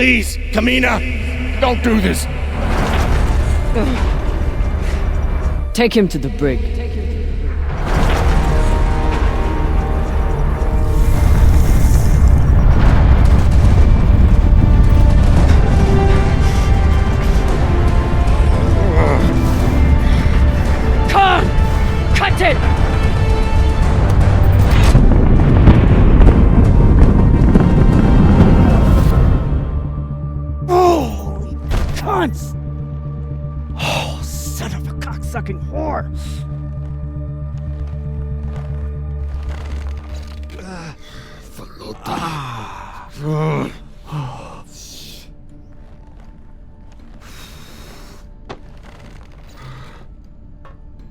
Please, Camina, don't do this. Take him to the brig. Come! Cut it! Holy cunts! Oh, son of a cocksucking whore!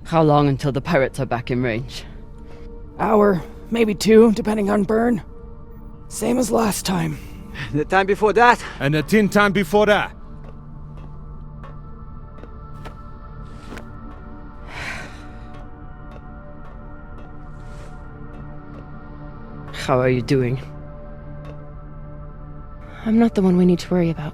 How long until the pirates are back in range? Hour, maybe 2, depending on burn. Same as last time. The time before that? And the 10 time before that. How are you doing? I'm not the one we need to worry about.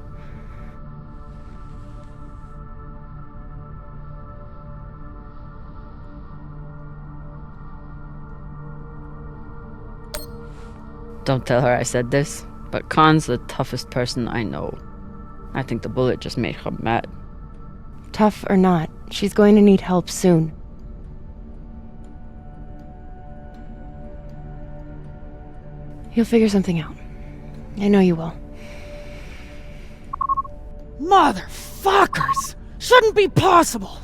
Don't tell her I said this, but Khan's the toughest person I know. I think the bullet just made her mad. Tough or not, she's going to need help soon. You'll figure something out. I know you will. Motherfuckers! Shouldn't be possible!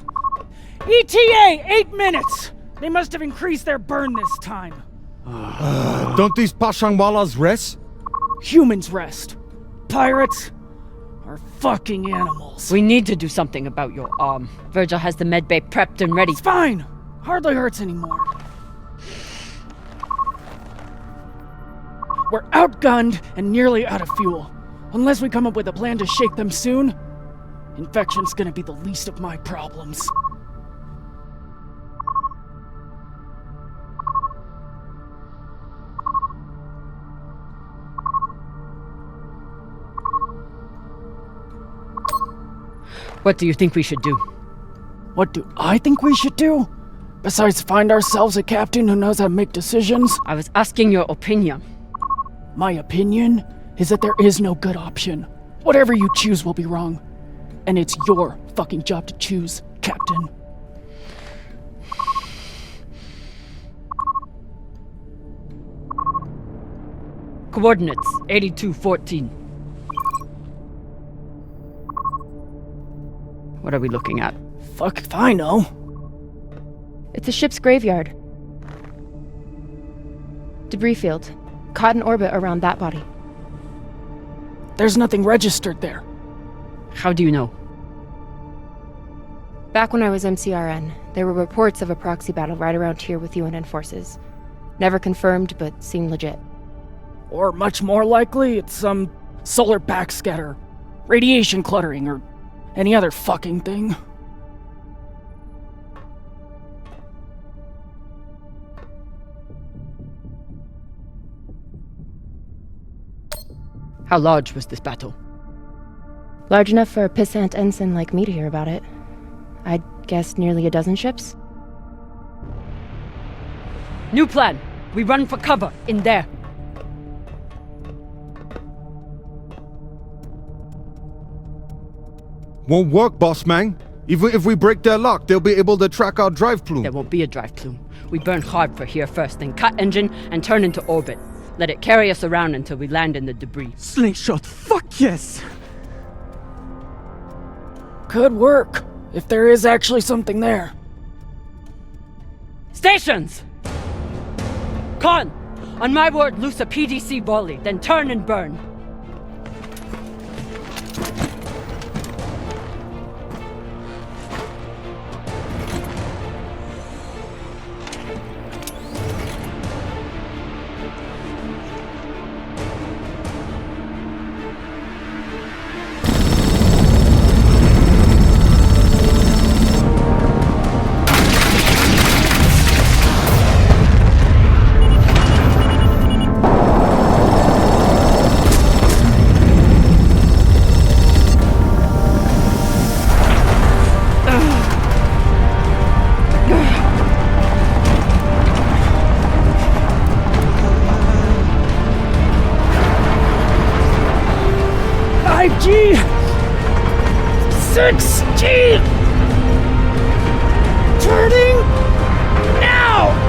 ETA, 8 minutes! They must have increased their burn this time. Don't these Pashangwalas rest? Humans rest. Pirates are fucking animals. We need to do something about your arm. Virgil has the medbay prepped and ready. It's fine. Hardly hurts anymore. We're outgunned and nearly out of fuel. Unless we come up with a plan to shake them soon, infection's gonna be the least of my problems. What do you think we should do? What do I think we should do? Besides find ourselves a captain who knows how to make decisions? I was asking your opinion. My opinion is that there is no good option. Whatever you choose will be wrong. And it's your fucking job to choose, Captain. Coordinates, 8214. What are we looking at? Fuck if I know. It's a ship's graveyard. Debris field. Caught in orbit around that body. There's nothing registered there. How do you know? Back when I was MCRN, there were reports of a proxy battle right around here with UNN forces. Never confirmed, but seemed legit. Or much more likely, it's some solar backscatter, radiation cluttering, or any other fucking thing. How large was this battle? Large enough for a pissant ensign like me to hear about it. I'd guess nearly a dozen ships. New plan. We run for cover in there. Won't work, boss man. Even if we break their lock, they'll be able to track our drive plume. There won't be a drive plume. We burn hard for here first, then cut engine and turn into orbit. Let it carry us around until we land in the debris. Slingshot, fuck yes! Could work, if there is actually something there. Stations! Khan! On my word, loose a PDC volley, then turn and burn. 5G! 6G! Turning now!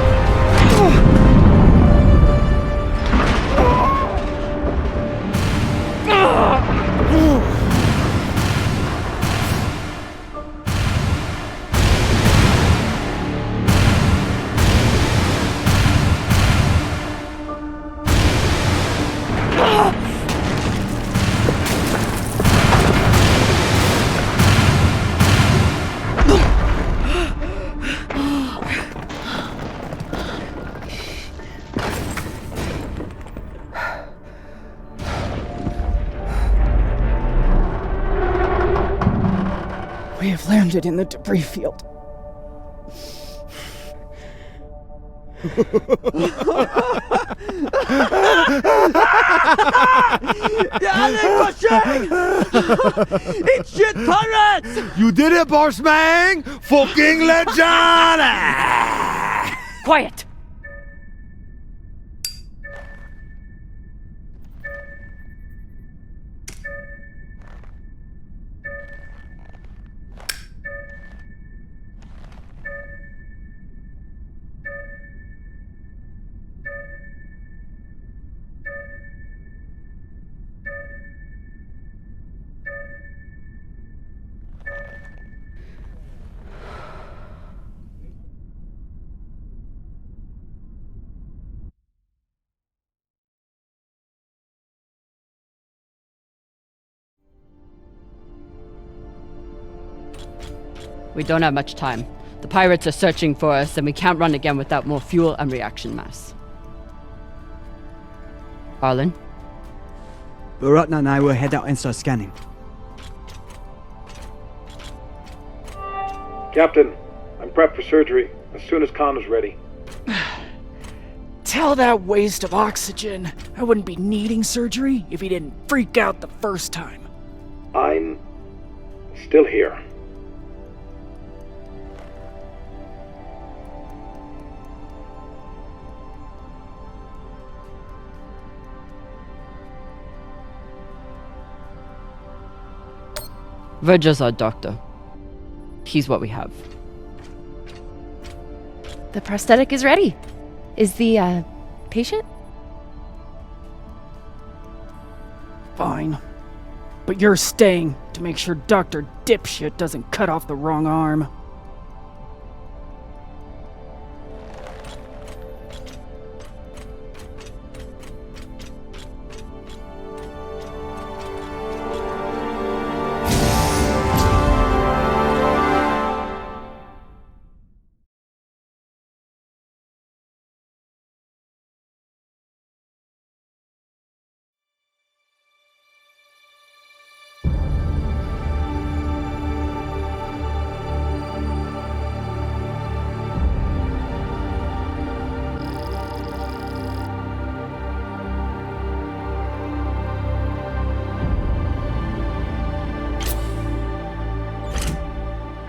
We have landed in the debris field. It's shit pirates! You did it, boss man! Fucking legend! Quiet! We don't have much time. The pirates are searching for us, and we can't run again without more fuel and reaction mass. Arlen? Baratna and I will head out and start scanning. Captain, I'm prepped for surgery as soon as Khan is ready. Tell that waste of oxygen I wouldn't be needing surgery if he didn't freak out the first time. I'm still here. Virgil's our doctor. He's what we have. The prosthetic is ready. Is the, patient? Fine. But you're staying to make sure Dr. Dipshit doesn't cut off the wrong arm.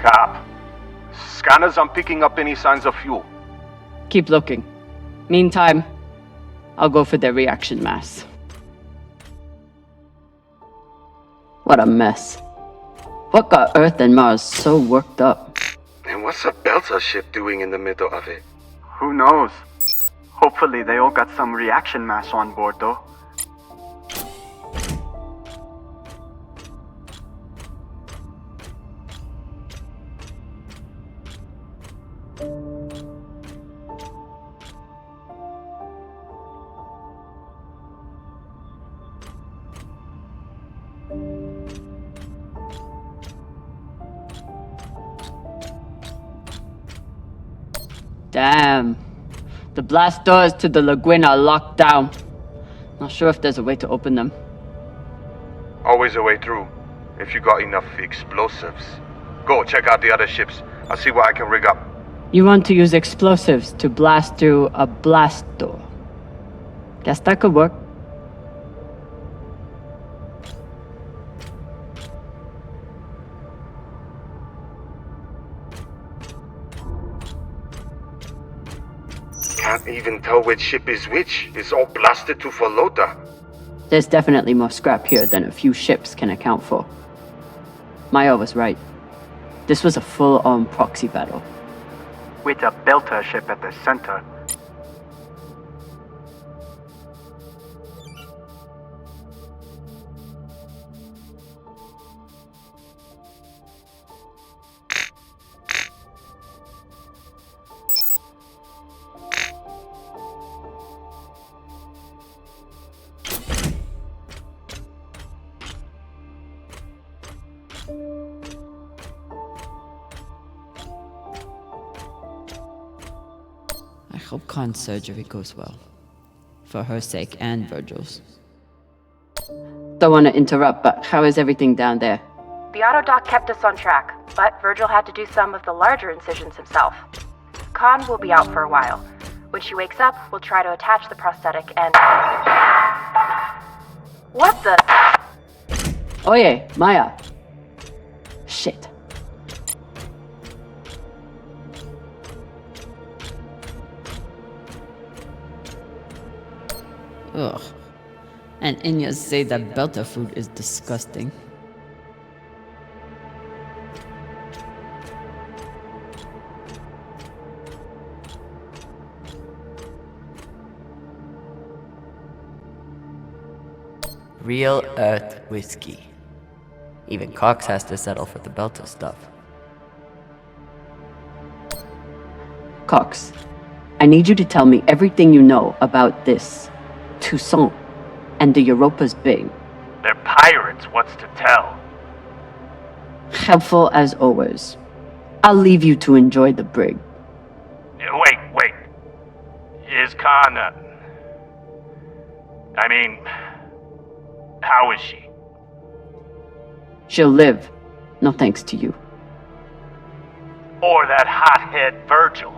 Cap, scanners aren't picking up any signs of fuel. Keep looking. Meantime, I'll go for their reaction mass. What a mess. What got Earth and Mars so worked up? And what's a Belter ship doing in the middle of it? Who knows? Hopefully they all got some reaction mass on board though. Damn. The blast doors to the lagoon are locked down. Not sure if there's a way to open them. Always a way through, if you got enough explosives. Go, check out the other ships. I'll see what I can rig up. You want to use explosives to blast through a blast door. Guess that could work. Can't even tell which ship is which. It's all blasted to Falota. There's definitely more scrap here than a few ships can account for. Maya was right. This was a full-on proxy battle. With a Belter ship at the center. I hope Khan's surgery goes well. For her sake and Virgil's. Don't want to interrupt, but how is everything down there? The autodoc kept us on track, but Virgil had to do some of the larger incisions himself. Khan will be out for a while. When she wakes up, we'll try to attach the prosthetic and... What the... Oye, Maya. Shit. Ugh. And Inyas say that Belter food is disgusting. Real Earth whiskey. Even Cox has to settle for the Belter stuff. Cox, I need you to tell me everything you know about this Toussaint and the Europa's Bing. They're pirates, what's to tell? Helpful as always. I'll leave you to enjoy the brig. Wait. Is Khan, I mean, how is she? She'll live, no thanks to you. Or that hothead Virgil.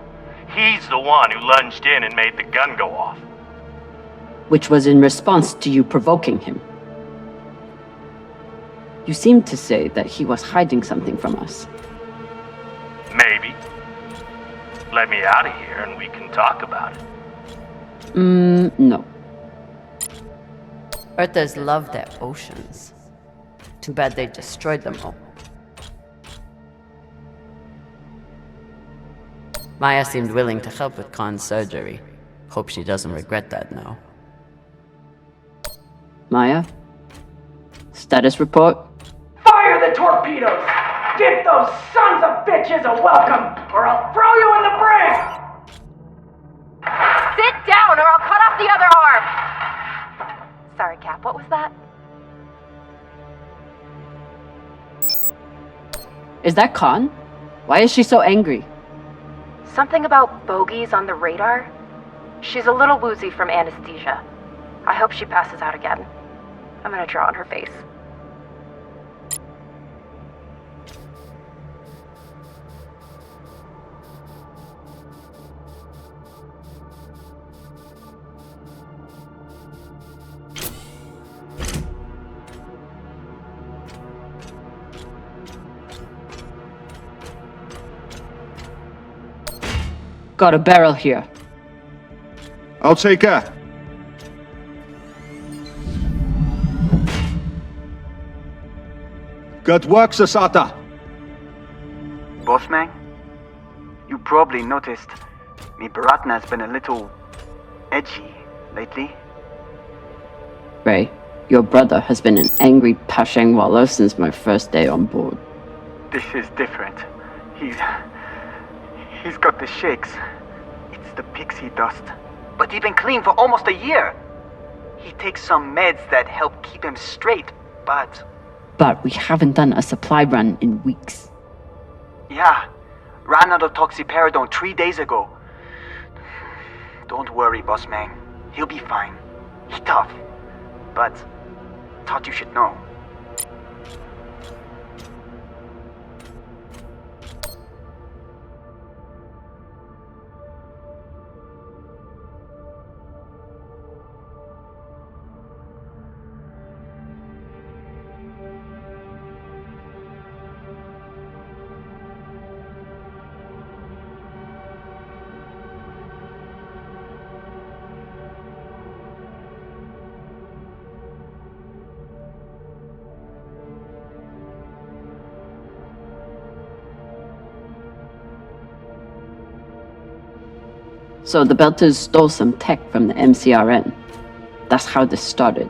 He's the one who lunged in and made the gun go off. Which was in response to you provoking him. You seemed to say that he was hiding something from us. Maybe. Let me out of here and we can talk about it. No. Earthers love their oceans. Too bad they destroyed them all. Maya seemed willing to help with Khan's surgery. Hope she doesn't regret that now. Maya? Status report? Fire the torpedoes! Give those sons of bitches a welcome, or I'll throw you in the brig! Sit down or I'll cut off the other arm! Sorry, Cap, what was that? Is that Khan? Why is she so angry? Something about bogies on the radar? She's a little woozy from anesthesia. I hope she passes out again. I'm gonna draw on her face. Got a barrel here. I'll take her. Good work, Sasata. Bossman, you probably noticed me Baratna's been a little edgy lately. Ray, your brother has been an angry Pashang Wallow since my first day on board. This is different. He's got the shakes. It's the pixie dust. But he's been clean for almost a year. He takes some meds that help keep him straight, but... But we haven't done a supply run in weeks. Yeah, ran out of toxiperidone 3 days ago. Don't worry, boss man. He'll be fine. He's tough. But thought you should know. So the Belters stole some tech from the MCRN. That's how this started.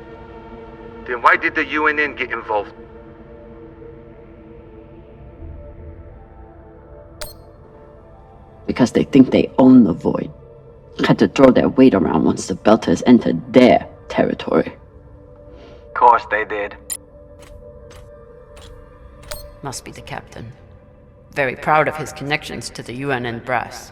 Then why did the UNN get involved? Because they think they own the Void. Had to throw their weight around once the Belters entered their territory. Course they did. Must be the captain. Very proud of his connections to the UNN brass.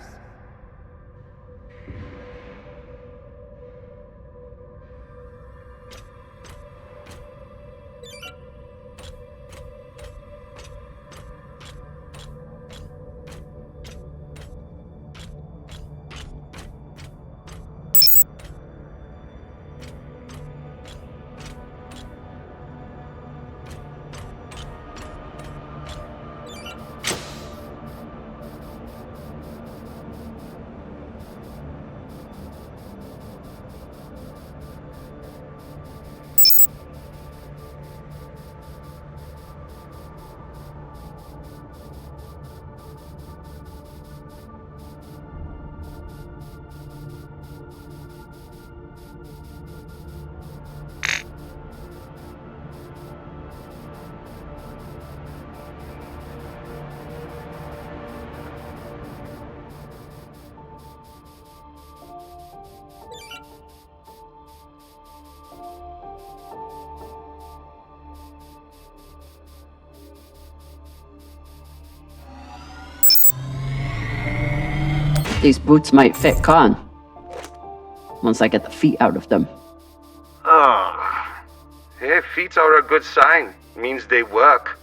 These boots might fit Khan. Once I get the feet out of them. Ugh. Hey, feet are a good sign. Means they work.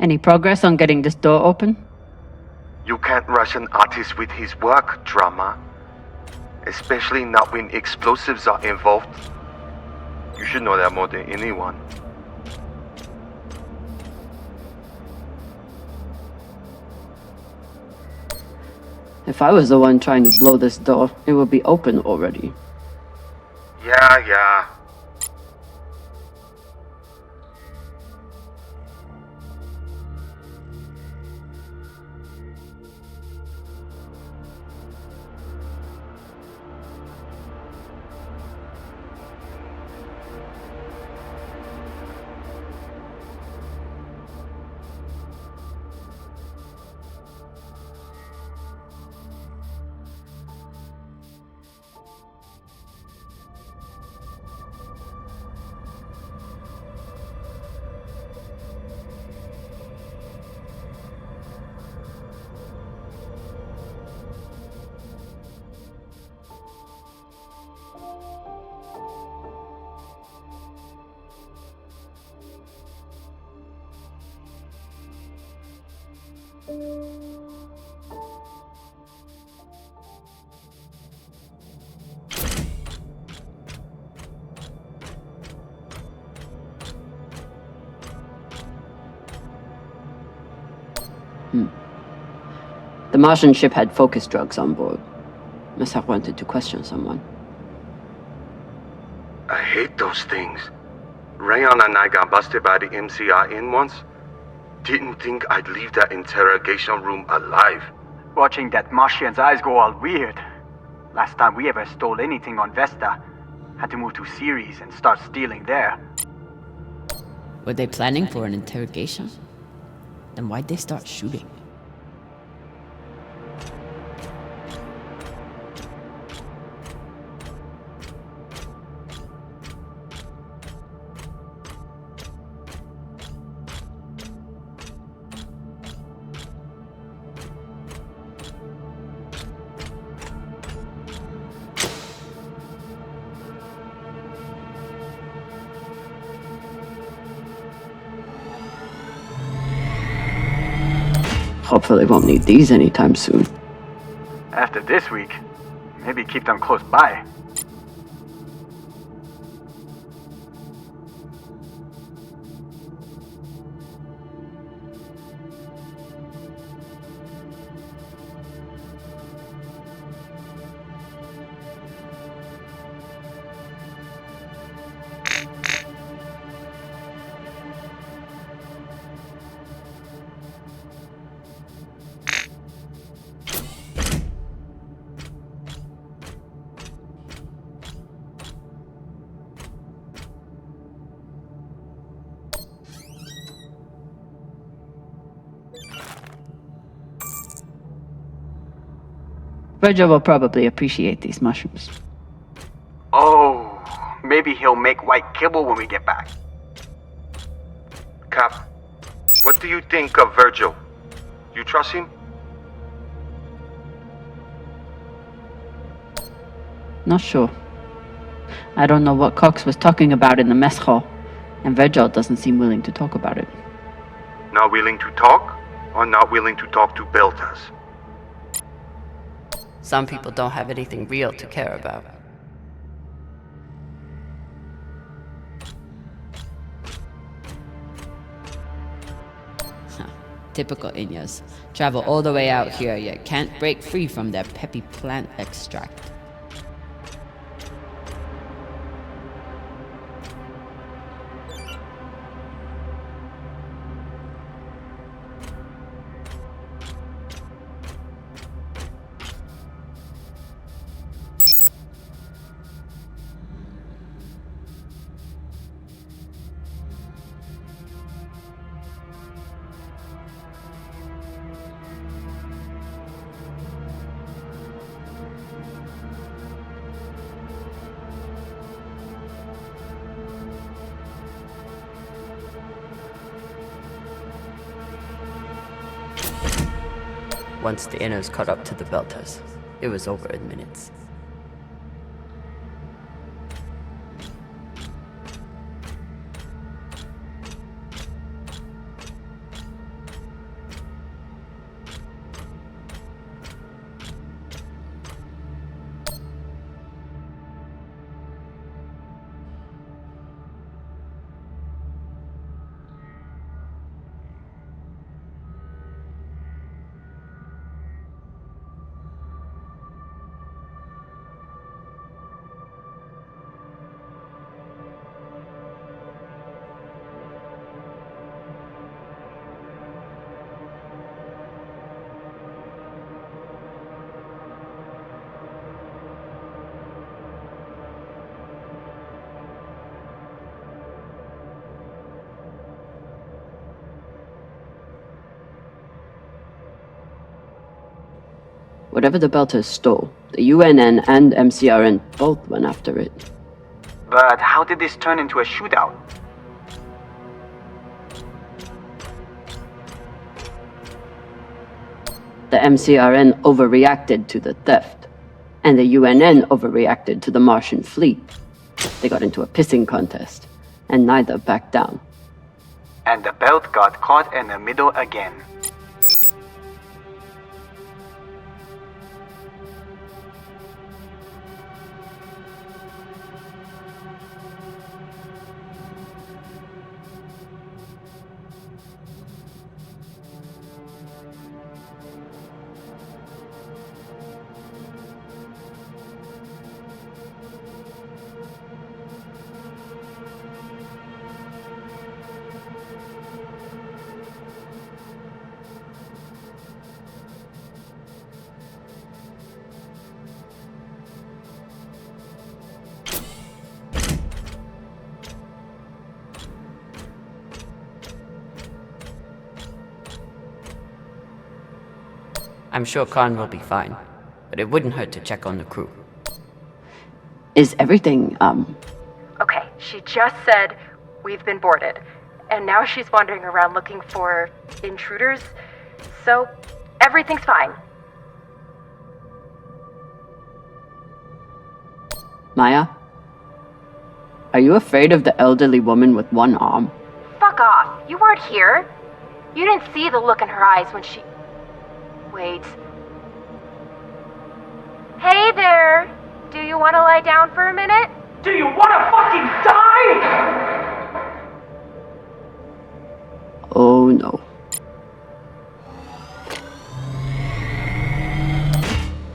Any progress on getting this door open? You can't rush an artist with his work, Drummer. Especially not when explosives are involved. You should know that more than anyone. If I was the one trying to blow this door, it would be open already. Yeah. The Martian ship had focus drugs on board. Must have wanted to question someone. I hate those things. Rayon and I got busted by the MCRN once. Didn't think I'd leave that interrogation room alive. Watching that Martian's eyes go all weird. Last time we ever stole anything on Vesta. Had to move to Ceres and start stealing there. Were they planning for an interrogation? Then why'd they start shooting? Hopefully won't need these anytime soon. After this week, maybe keep them close by. Virgil will probably appreciate these mushrooms. Oh, maybe he'll make white kibble when we get back. Cap, what do you think of Virgil? You trust him? Not sure. I don't know what Cox was talking about in the mess hall, and Virgil doesn't seem willing to talk about it. Not willing to talk, or not willing to talk to Beltas? Some people don't have anything real to care about. Typical Inyas. Travel all the way out here, yet can't break free from their peppy plant extract. Once the inners caught up to the Belters, it was over in minutes. Whatever the Belters stole, the UNN and MCRN both went after it. But how did this turn into a shootout? The MCRN overreacted to the theft, and the UNN overreacted to the Martian fleet. They got into a pissing contest, and neither backed down. And the belt got caught in the middle again. I'm sure Khan will be fine, but it wouldn't hurt to check on the crew. Is everything, Okay, she just said we've been boarded, and now she's wandering around looking for intruders, so everything's fine. Maya? Are you afraid of the elderly woman with one arm? Fuck off, you weren't here. You didn't see the look in her eyes when she... Wait. Hey there! Do you want to lie down for a minute? Do you want to fucking die? Oh no.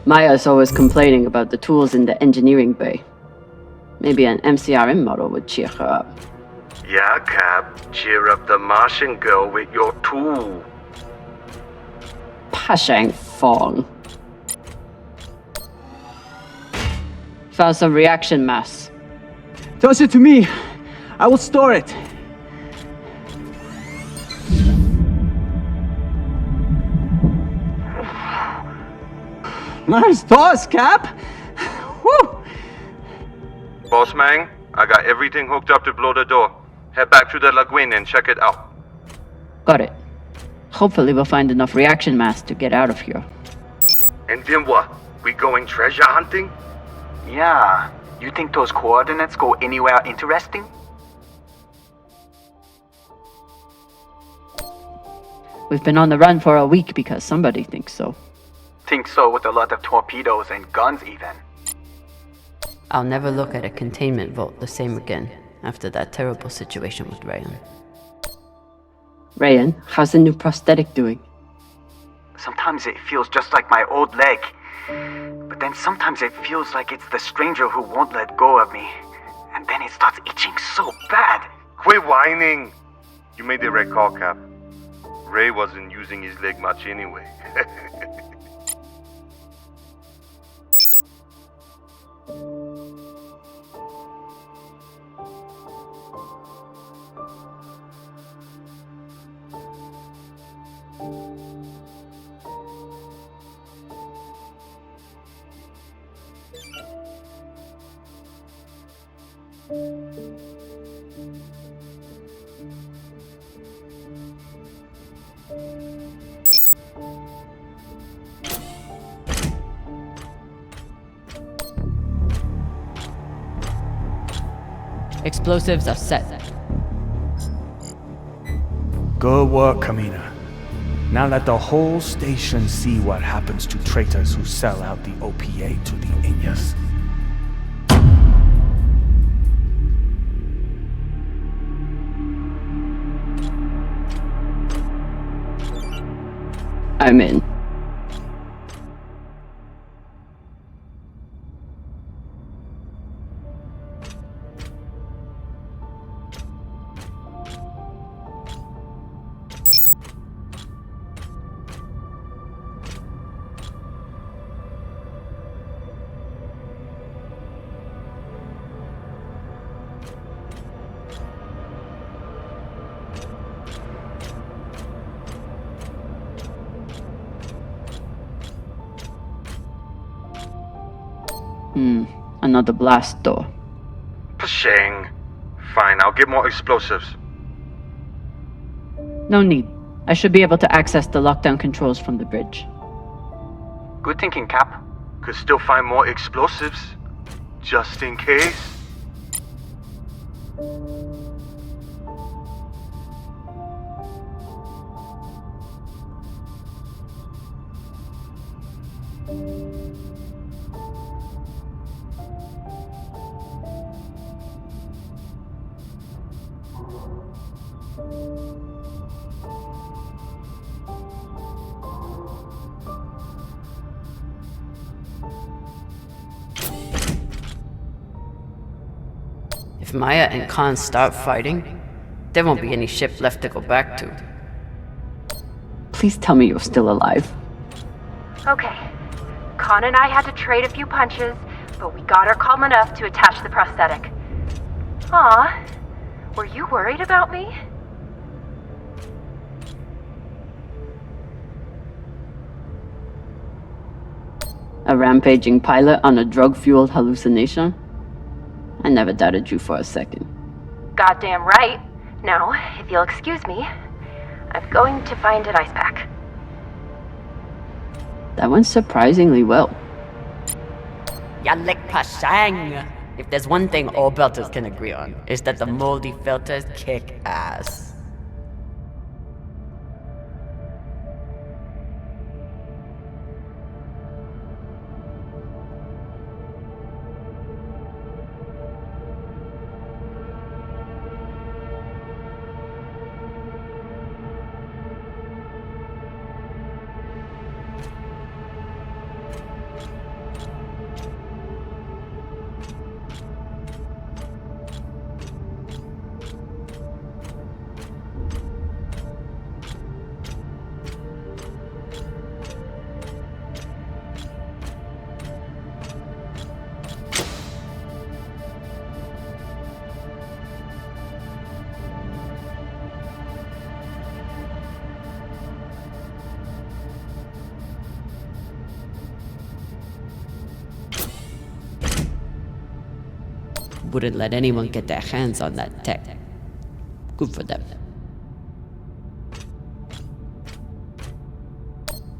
Maya's always complaining about the tools in the engineering bay. Maybe an MCRM model would cheer her up. Yeah, Cap. Cheer up the Martian girl with your tool. Pashang Fong. Found some reaction mass. Toss it to me. I will store it. Nice toss, Cap. Woo! Boss man, I got everything hooked up to blow the door. Head back to the lagoon and check it out. Got it. Hopefully we'll find enough reaction mass to get out of here. And then what? We going treasure hunting? Yeah. You think those coordinates go anywhere interesting? We've been on the run for a week because somebody thinks so. Think so with a lot of torpedoes and guns even. I'll never look at a containment vault the same again after that terrible situation with Rayan. Rayan, how's the new prosthetic doing? Sometimes it feels just like my old leg. But then sometimes it feels like it's the stranger who won't let go of me. And then it starts itching so bad. Quit whining! You made the right call, Cap. Ray wasn't using his leg much anyway. Explosives are set. Good work, Camina. Now let the whole station see what happens to traitors who sell out the OPA to the Inyas. I'm in. Another blast door. Pashang. Fine, I'll get more explosives. No need. I should be able to access the lockdown controls from the bridge. Good thinking, Cap. Could still find more explosives. Just in case. If Maya and Khan start fighting, there won't be any ship left to go back to. Please tell me you're still alive. Okay. Khan and I had to trade a few punches, but we got her calm enough to attach the prosthetic. Aw, were you worried about me? A rampaging pilot on a drug-fueled hallucination? I never doubted you for a second. Goddamn right. Now, if you'll excuse me, I'm going to find an ice pack. That went surprisingly well. Yalek Pashang! If there's one thing all belters can agree on, is that the moldy filters kick ass. wouldn't let anyone get their hands on that tech. Good for them.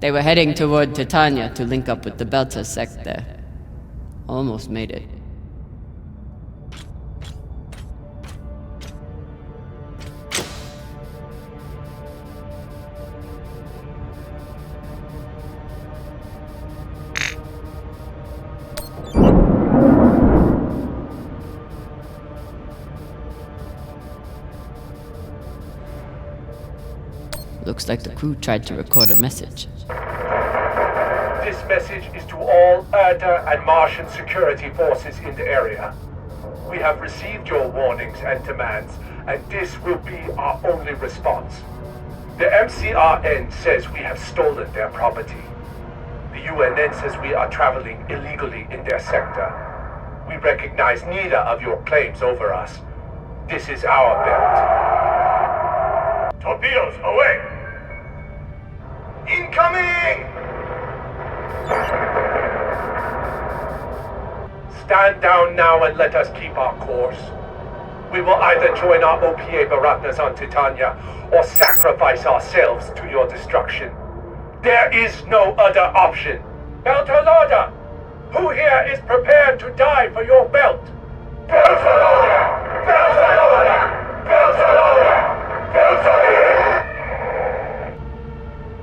They were heading toward Titania to link up with the Belter sect there. Almost made it. Looks like the crew tried to record a message. This message is to all Erda and Martian security forces in the area. We have received your warnings and demands, and this will be our only response. The MCRN says we have stolen their property. The UNN says we are traveling illegally in their sector. We recognize neither of your claims over us. This is our belt. Torpedoes, away! Incoming! Stand down now and let us keep our course. We will either join our OPA Baratnas on Titania or sacrifice ourselves to your destruction. There is no other option. Beltalada, who here is prepared to die for your belt? Beltalada! Beltalada! Beltalada! Beltalada!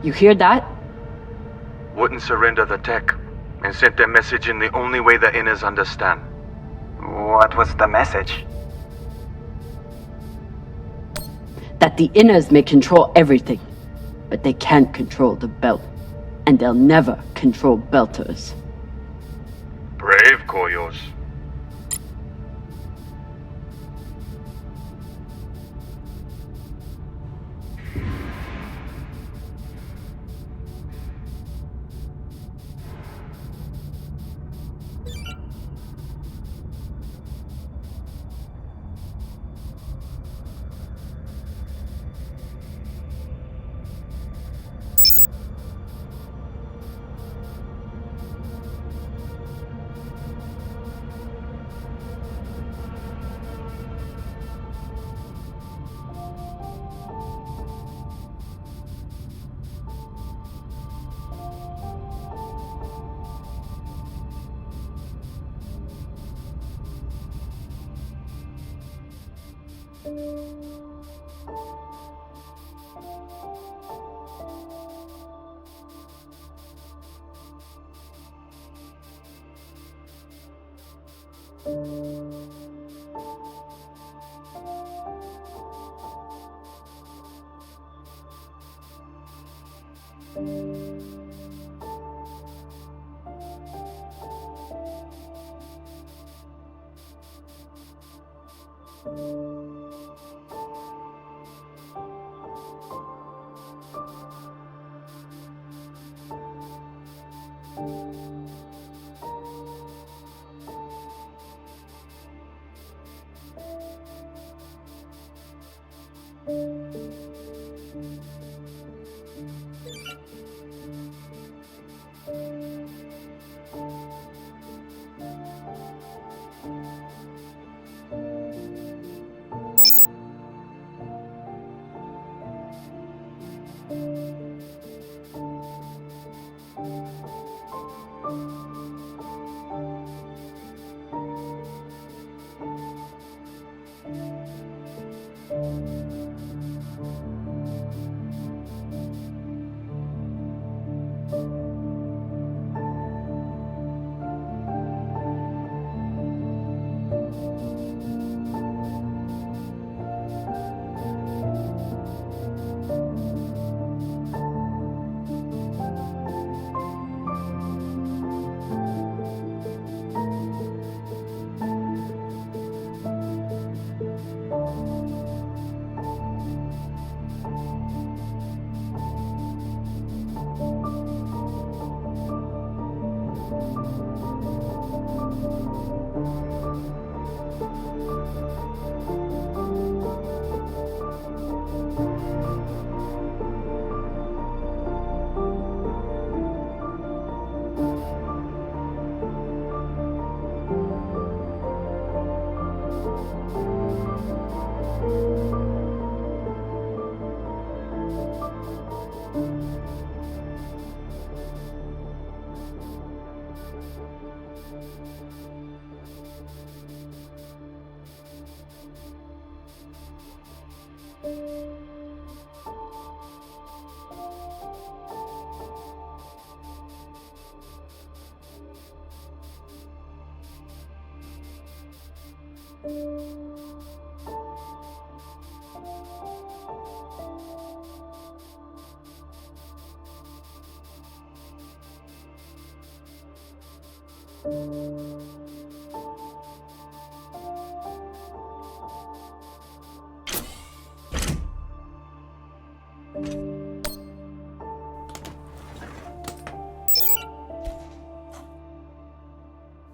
You hear that? Wouldn't surrender the tech, and sent their message in the only way the Inners understand. What was the message? That the Inners may control everything, but they can't control the belt. And they'll never control Belters. Brave, Koyos.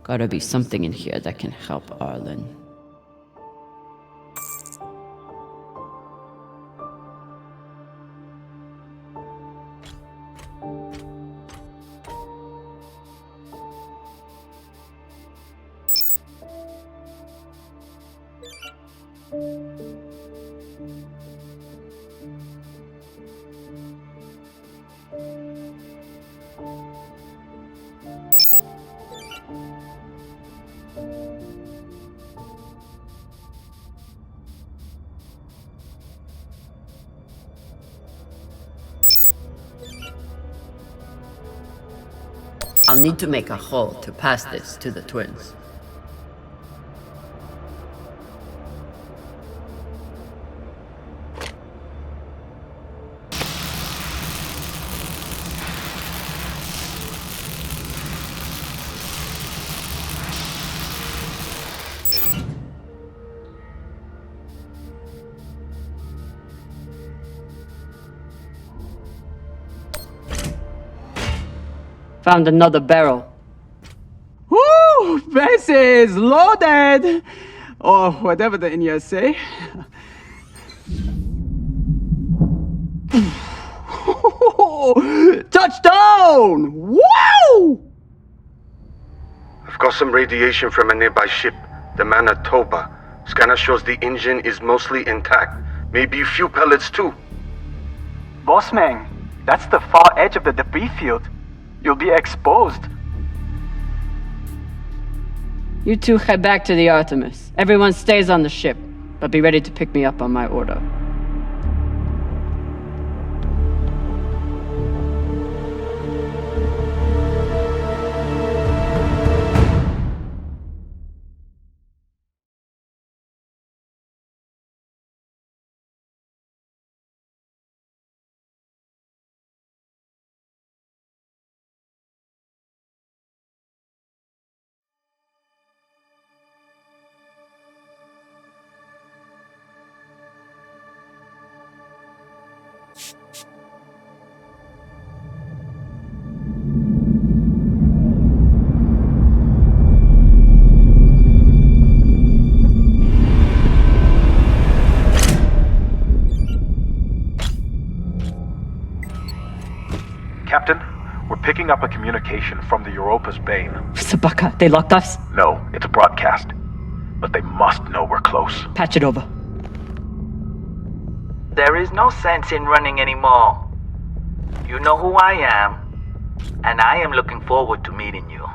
Gotta be something in here that can help Arlen. I'll need to make a hole to pass this to the twins. Found another barrel. Woo! This is loaded! Or whatever the Indians say. Touchdown! Woo! I've got some radiation from a nearby ship, the Manitoba. Scanner shows the engine is mostly intact. Maybe a few pellets too. Bossman, that's the far edge of the debris field. You'll be exposed. You two head back to the Artemis. Everyone stays on the ship, but be ready to pick me up on my order. Captain, we're picking up a communication from the Europa's Bane. Sabaka, they locked us? No, it's a broadcast. But they must know we're close. Patch it over. There is no sense in running anymore. You know who I am, and I am looking forward to meeting you.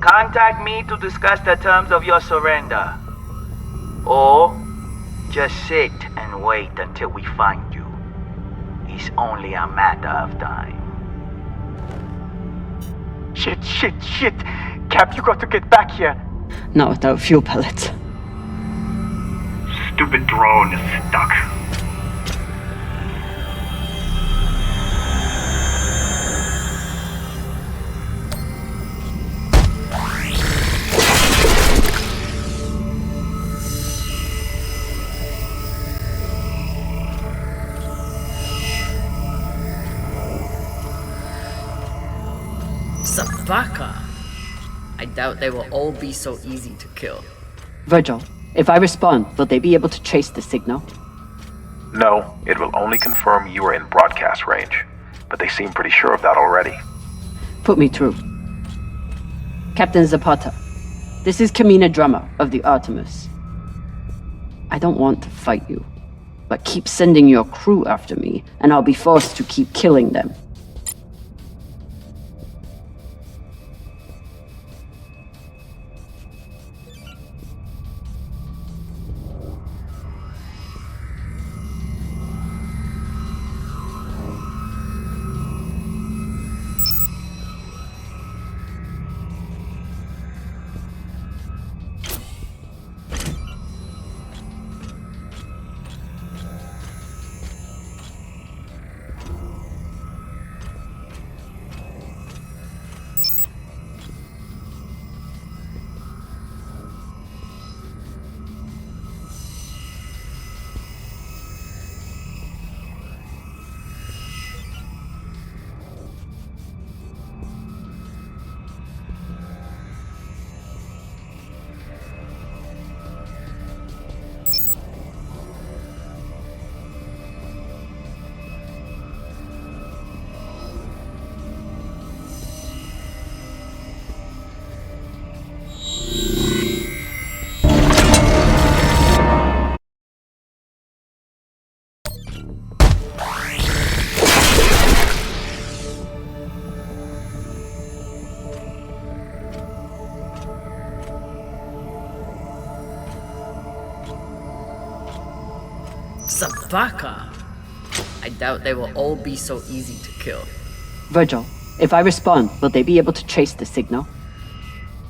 Contact me to discuss the terms of your surrender. Or just sit and wait until we find you. It's only a matter of time. Shit. Cap, you got to get back here. Not without fuel pellets. Stupid drone is stuck. Sabaka! I doubt they will all be so easy to kill. Virgil, if I respond, will they be able to trace the signal? No, it will only confirm you are in broadcast range. But they seem pretty sure of that already. Put me through. Captain Zapata, this is Camina Drummer of the Artemis. I don't want to fight you, but keep sending your crew after me, and I'll be forced to keep killing them. Zapaka? I doubt they will all be so easy to kill. Virgil, if I respond, will they be able to trace the signal?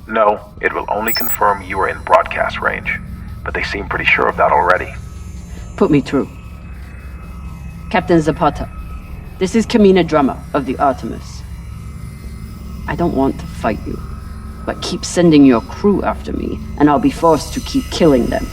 No, it will only confirm you are in broadcast range, but they seem pretty sure of that already. Put me through. Captain Zapata, this is Camina Drummer of the Artemis. I don't want to fight you, but keep sending your crew after me, and I'll be forced to keep killing them.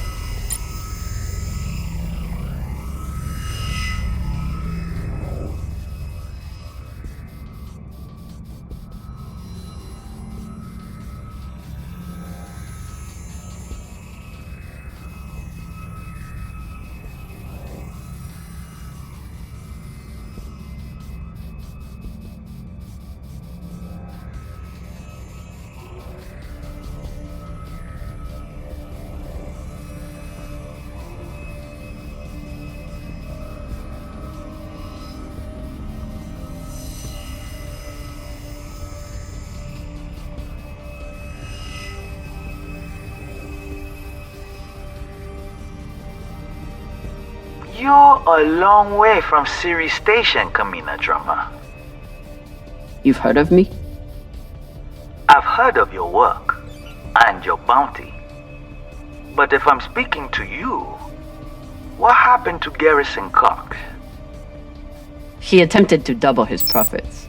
You're a long way from Siri Station, Camina Drummer. You've heard of me? I've heard of your work and your bounty. But if I'm speaking to you, what happened to Garrison Cox? He attempted to double his profits.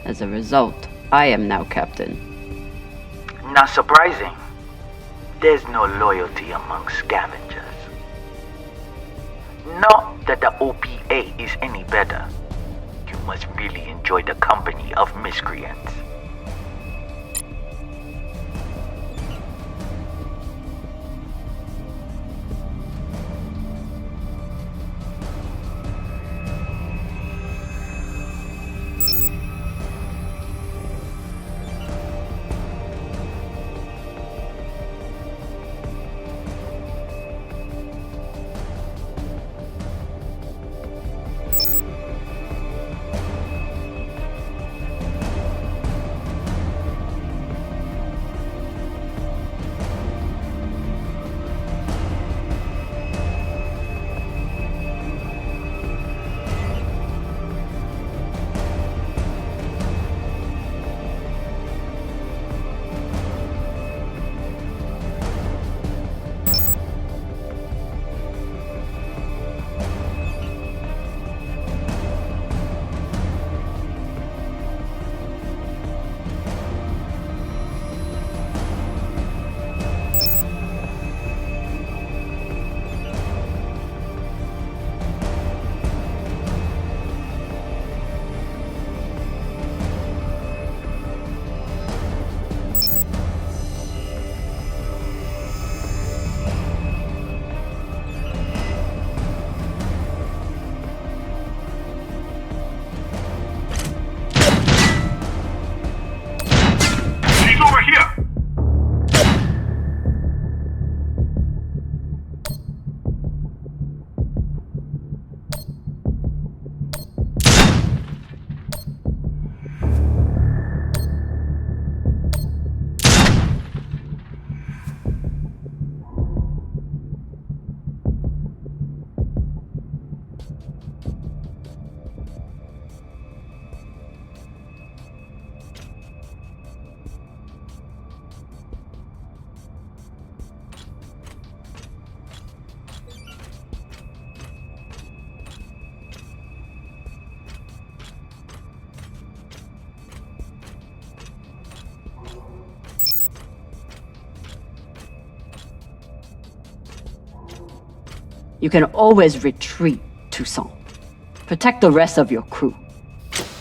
As a result, I am now captain. Not surprising. There's no loyalty among scavengers. Not that the OPA is any better. You must really enjoy the company of miscreants. You can always retreat, Toussaint. Protect the rest of your crew.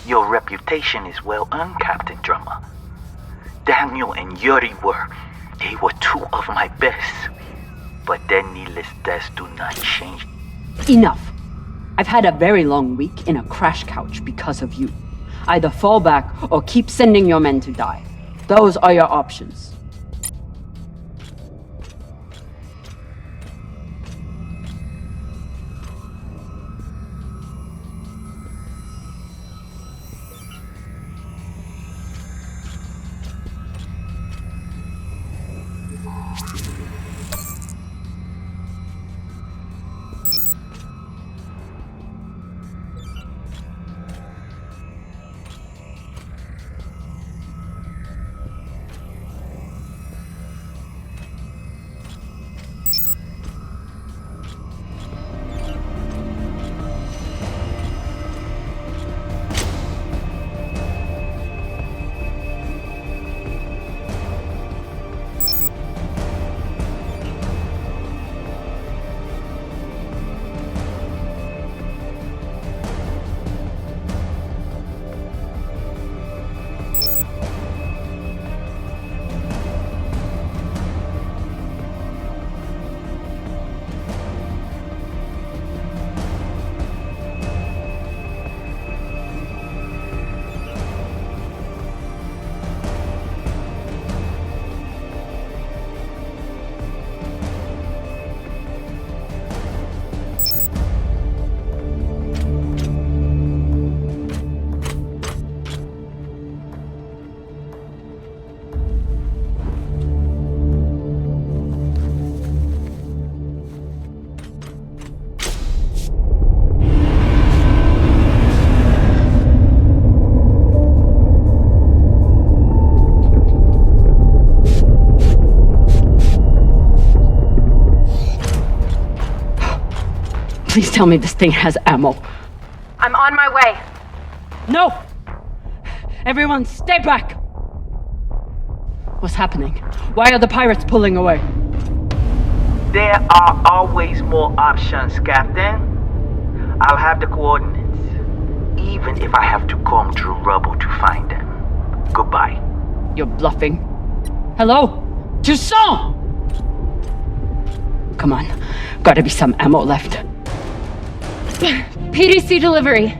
Your reputation is well earned, Captain Drummer. Daniel and Yuri they were two of my best. But their needless deaths do not change. Enough. I've had a very long week in a crash couch because of you. Either fall back or keep sending your men to die. Those are your options. Please tell me this thing has ammo. I'm on my way. No! Everyone, stay back! What's happening? Why are the pirates pulling away? There are always more options, Captain. I'll have the coordinates, even if I have to comb through rubble to find them. Goodbye. You're bluffing. Hello? Toussaint! Come on. Gotta be some ammo left. PDC delivery.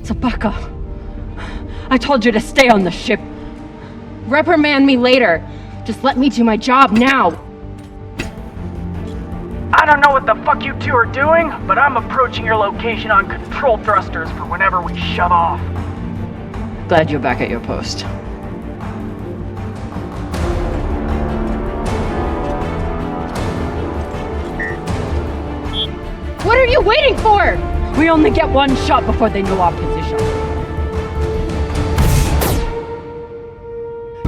Zapaka! I told you to stay on the ship. Reprimand me later. Just let me do my job now. I don't know what the fuck you two are doing, but I'm approaching your location on control thrusters for whenever we shove off. Glad you're back at your post. What are you waiting for? We only get one shot before they know our position.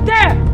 There!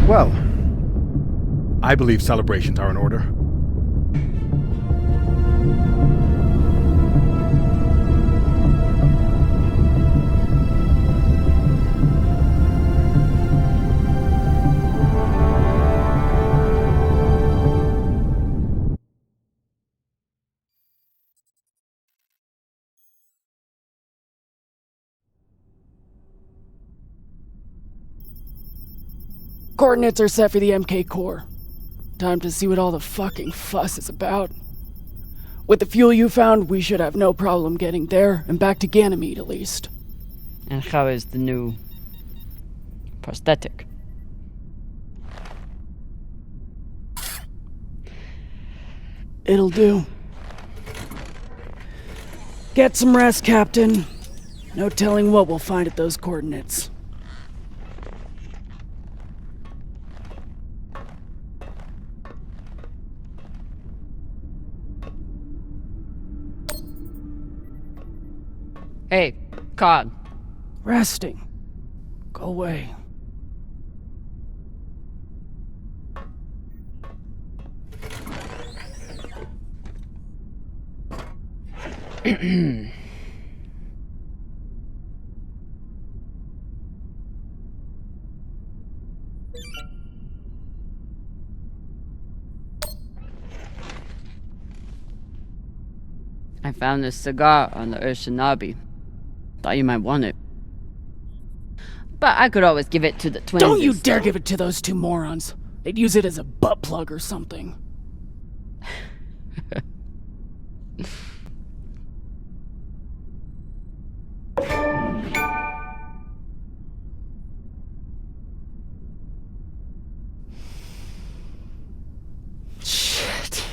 Well, I believe celebrations are in order. Coordinates are set for the MK core. Time to see what all the fucking fuss is about. With the fuel you found, we should have no problem getting there and back to Ganymede at least. And how is the new prosthetic? It'll do. Get some rest, Captain. No telling what we'll find at those coordinates. Hey, Cod. Resting. Go away. I found this cigar on the Urshinabi. Thought you might want it. But I could always give it to the twins. Don't you dare give it to those two morons. They'd use it as a butt plug or something. Shit.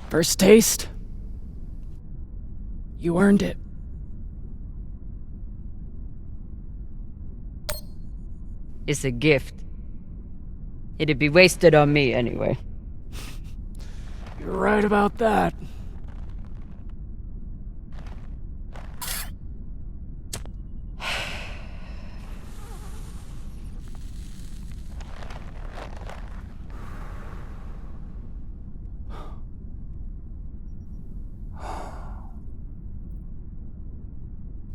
First taste? You earned it. It's a gift. It'd be wasted on me anyway. You're right about that.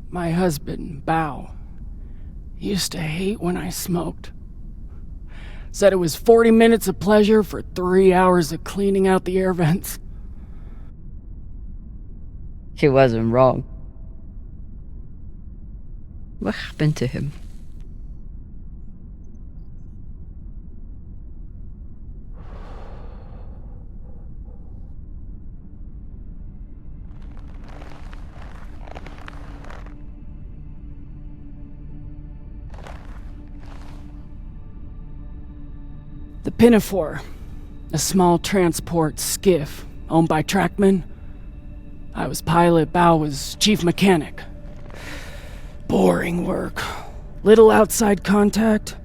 My husband, Bao, used to hate when I smoked. Said it was 40 minutes of pleasure for 3 hours of cleaning out the air vents. He wasn't wrong. What happened to him? The Pinafore, a small transport skiff owned by Trackman. I was pilot, Bao was chief mechanic. Boring work. Little outside contact.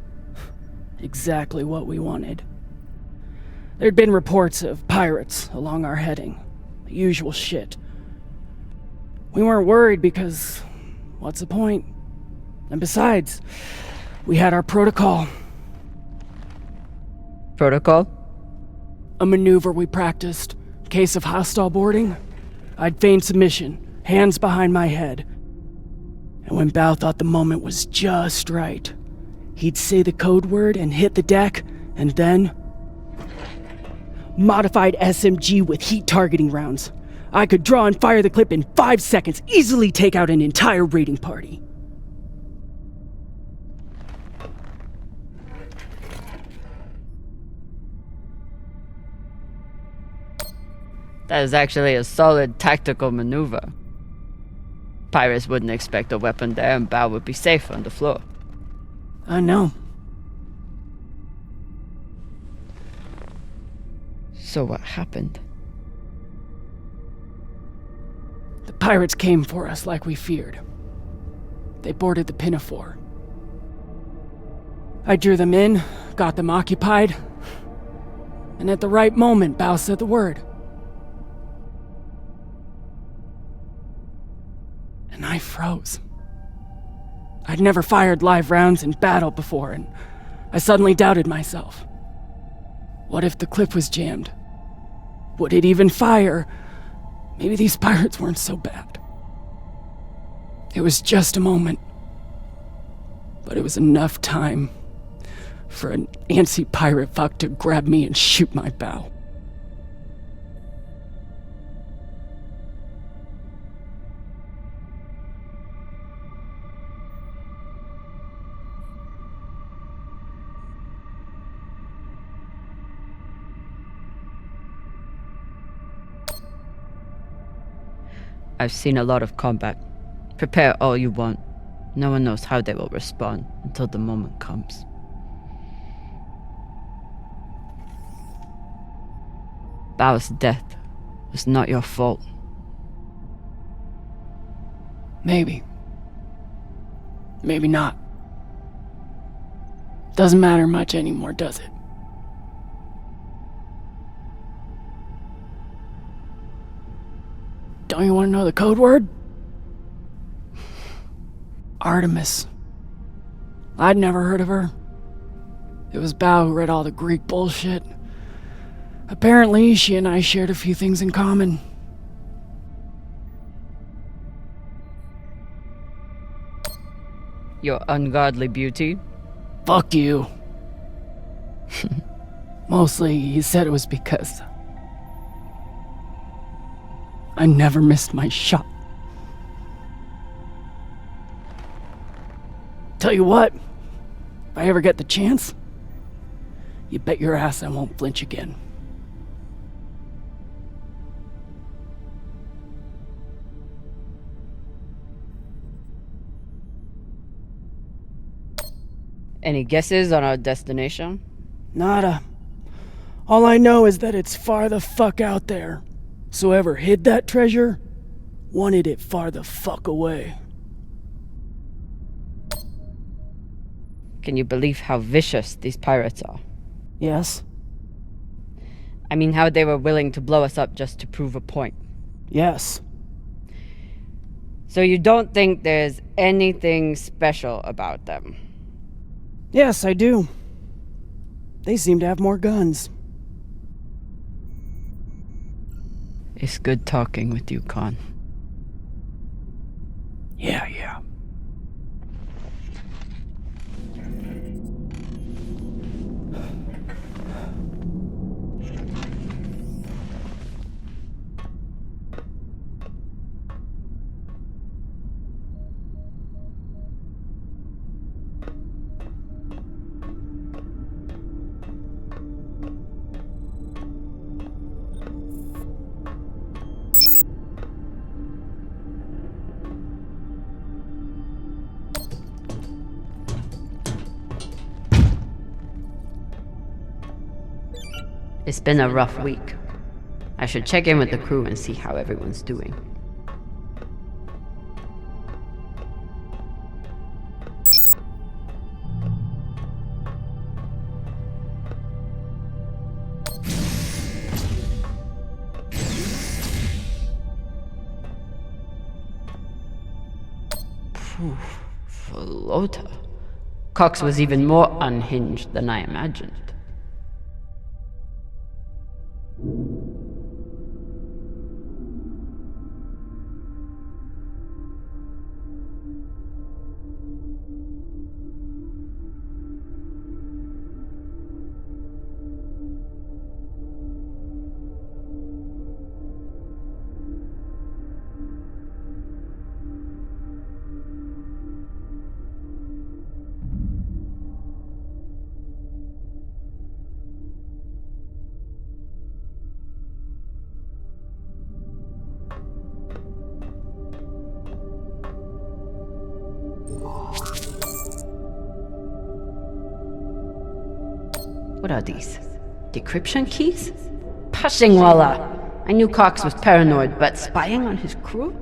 Exactly what we wanted. There'd been reports of pirates along our heading. The usual shit. We weren't worried because, what's the point? And besides, we had our protocol. Protocol? A maneuver we practiced. Case of hostile boarding, I'd feign submission, hands behind my head. And when Bao thought the moment was just right, he'd say the code word and hit the deck, and then... Modified SMG with heat targeting rounds. I could draw and fire the clip in 5 seconds, easily take out an entire raiding party. That is actually a solid tactical maneuver. Pirates wouldn't expect a weapon there, and Bao would be safe on the floor. I know. So what happened? The pirates came for us like we feared. They boarded the Pinafore. I drew them in, got them occupied, and at the right moment, Bao said the word. And I froze. I'd never fired live rounds in battle before, and I suddenly doubted myself. What if the clip was jammed? Would it even fire? Maybe these pirates weren't so bad. It was just a moment. But it was enough time for an antsy pirate fuck to grab me and shoot my bow. I've seen a lot of combat. Prepare all you want. No one knows how they will respond until the moment comes. Bao's death was not your fault. Maybe. Maybe not. Doesn't matter much anymore, does it? Don't you want to know the code word? Artemis. I'd never heard of her. It was Bao who read all the Greek bullshit. Apparently, she and I shared a few things in common. Your ungodly beauty? Fuck you. Mostly, he said it was because I never missed my shot. Tell you what, if I ever get the chance, you bet your ass I won't flinch again. Any guesses on our destination? Nada. All I know is that it's far the fuck out there. So whoever hid that treasure wanted it far the fuck away. Can you believe how vicious these pirates are? Yes? I mean, how they were willing to blow us up just to prove a point. Yes. So you don't think there's anything special about them? Yes, I do. They seem to have more guns. It's good talking with you, Con. Yeah. It's been a rough week. I should check in with the crew and see how everyone's doing. Phew, Flota. Cox was even more unhinged than I imagined. What are these? Decryption keys? Pashingwala! I knew Cox was paranoid, but spying on his crew?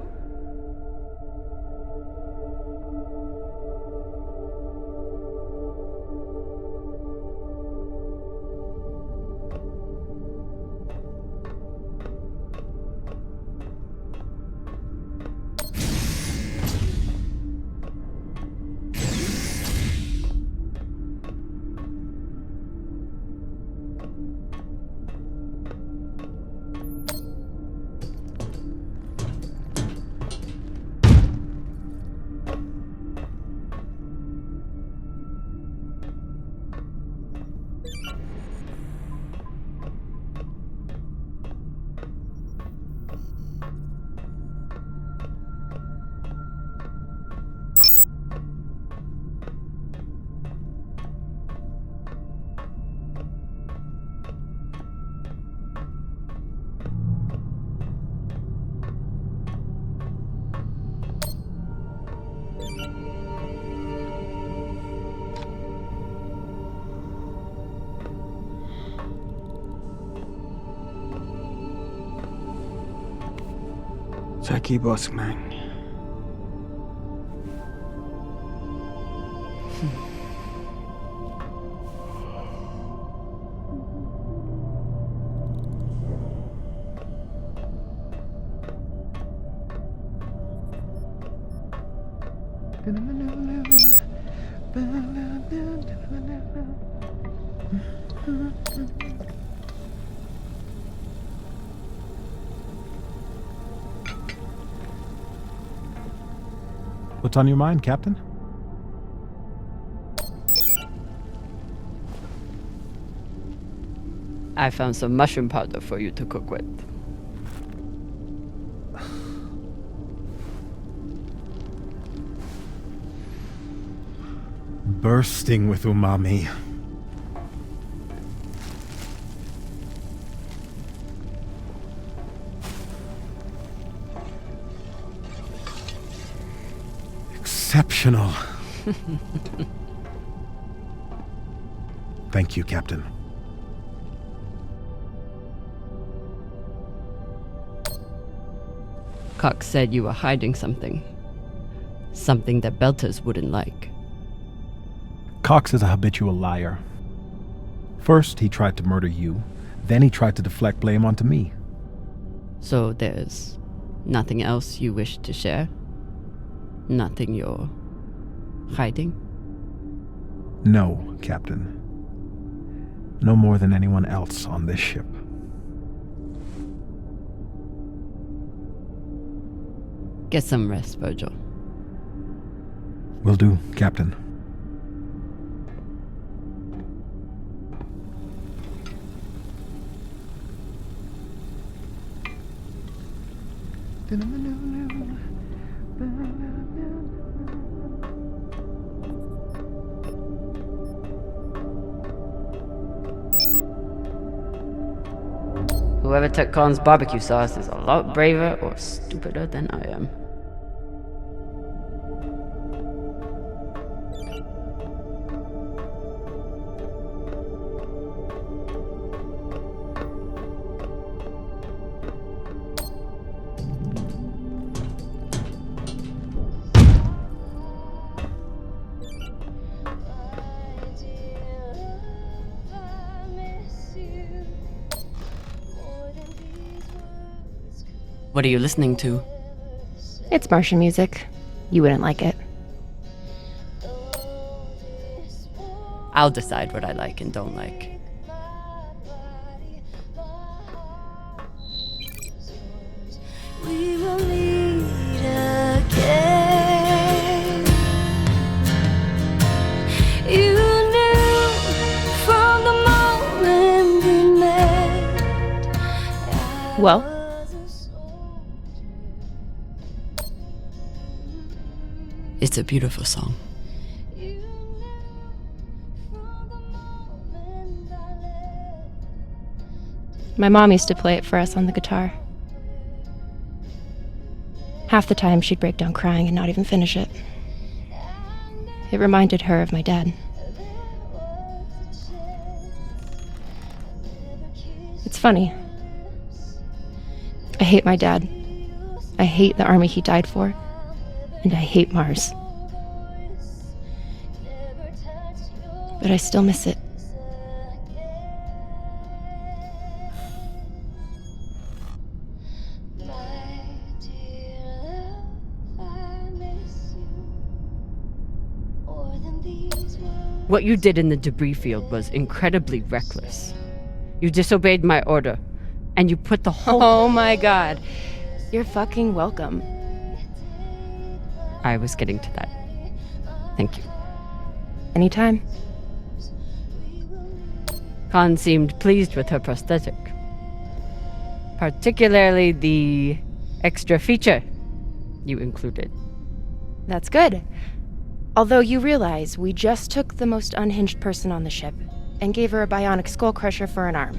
Jackie Bossman. What's on your mind, Captain? I found some mushroom powder for you to cook with. Bursting with umami. Exceptional. Thank you, Captain. Cox said you were hiding something. Something that Belters wouldn't like. Cox is a habitual liar. First, he tried to murder you. Then he tried to deflect blame onto me. So there's nothing else you wish to share? Nothing you're hiding? No, Captain. No more than anyone else on this ship. Get some rest, Virgil. Will do, Captain. Whoever took Khan's barbecue sauce is a lot braver or stupider than I am. What are you listening to? It's Martian music. You wouldn't like it. I'll decide what I like and don't like. We will meet again. You knew from the moment we met. Well? It's a beautiful song. My mom used to play it for us on the guitar. Half the time she'd break down crying and not even finish it. It reminded her of my dad. It's funny. I hate my dad. I hate the army he died for. And I hate Mars. But I still miss it. What you did in the debris field was incredibly reckless. You disobeyed my order, and you put the whole— Oh my god. You're fucking welcome. I was getting to that. Thank you. Anytime. Khan seemed pleased with her prosthetic. Particularly the extra feature you included. That's good. Although you realize we just took the most unhinged person on the ship and gave her a bionic skull crusher for an arm.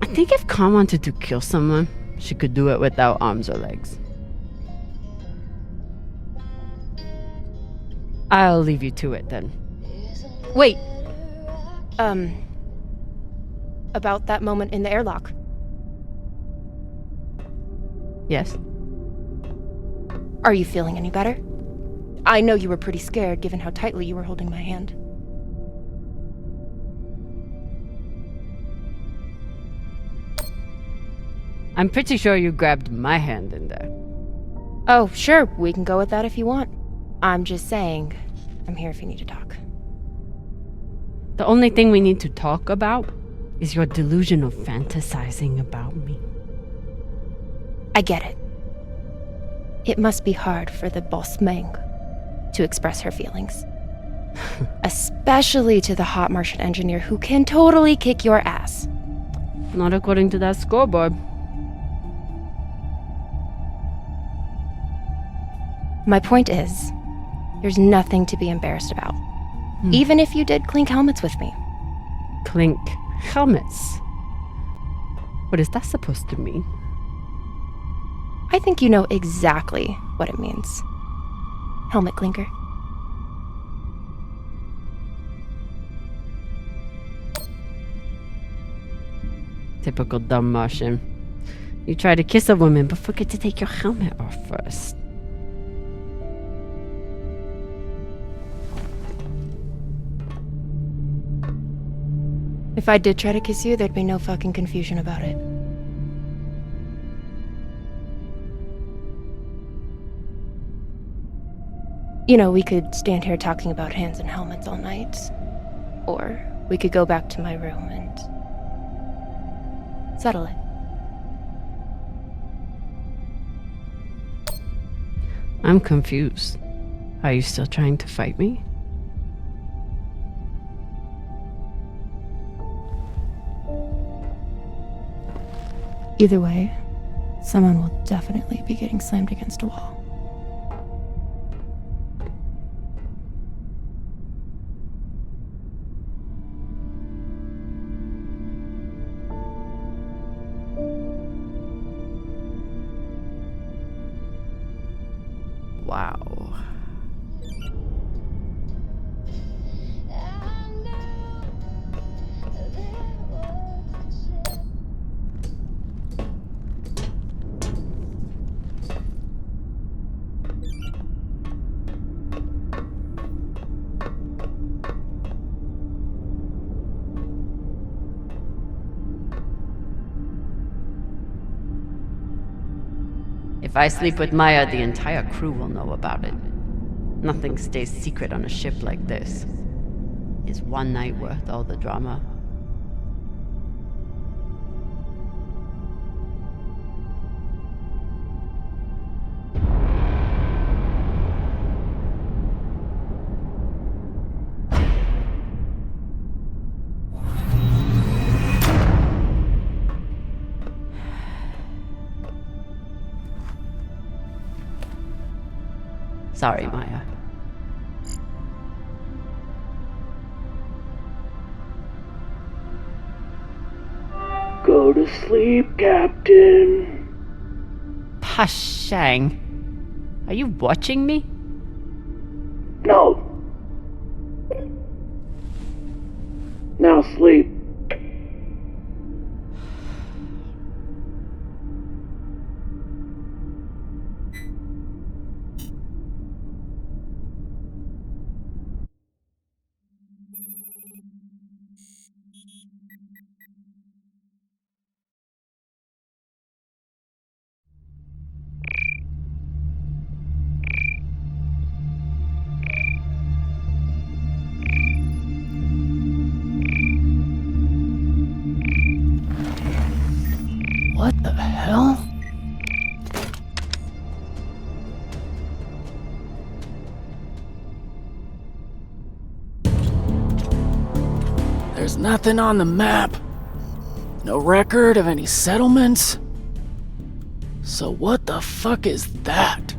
I think if Khan wanted to kill someone, she could do it without arms or legs. I'll leave you to it then. Wait. About that moment in the airlock. Yes? Are you feeling any better? I know you were pretty scared given how tightly you were holding my hand. I'm pretty sure you grabbed my hand in there. Oh, sure, we can go with that if you want. I'm just saying, I'm here if you need to talk. The only thing we need to talk about is your delusional fantasizing about me. I get it. It must be hard for the boss Meng to express her feelings. Especially to the hot Martian engineer who can totally kick your ass. Not according to that scoreboard. My point is, there's nothing to be embarrassed about. Even if you did clink helmets with me. Clink helmets? What is that supposed to mean? I think you know exactly what it means. Helmet clinker. Typical dumb Martian. You try to kiss a woman, but forget to take your helmet off first. If I did try to kiss you, there'd be no fucking confusion about it. You know, we could stand here talking about hands and helmets all night. Or we could go back to my room and settle it. I'm confused. Are you still trying to fight me? Either way, someone will definitely be getting slammed against a wall. Wow. If I sleep with Maya, the entire crew will know about it. Nothing stays secret on a ship like this. Is one night worth all the drama? Sorry, Maya. Go to sleep, Captain. Pashang. Are you watching me? No. Now sleep. What the hell? There's nothing on the map. No record of any settlements. So what the fuck is that?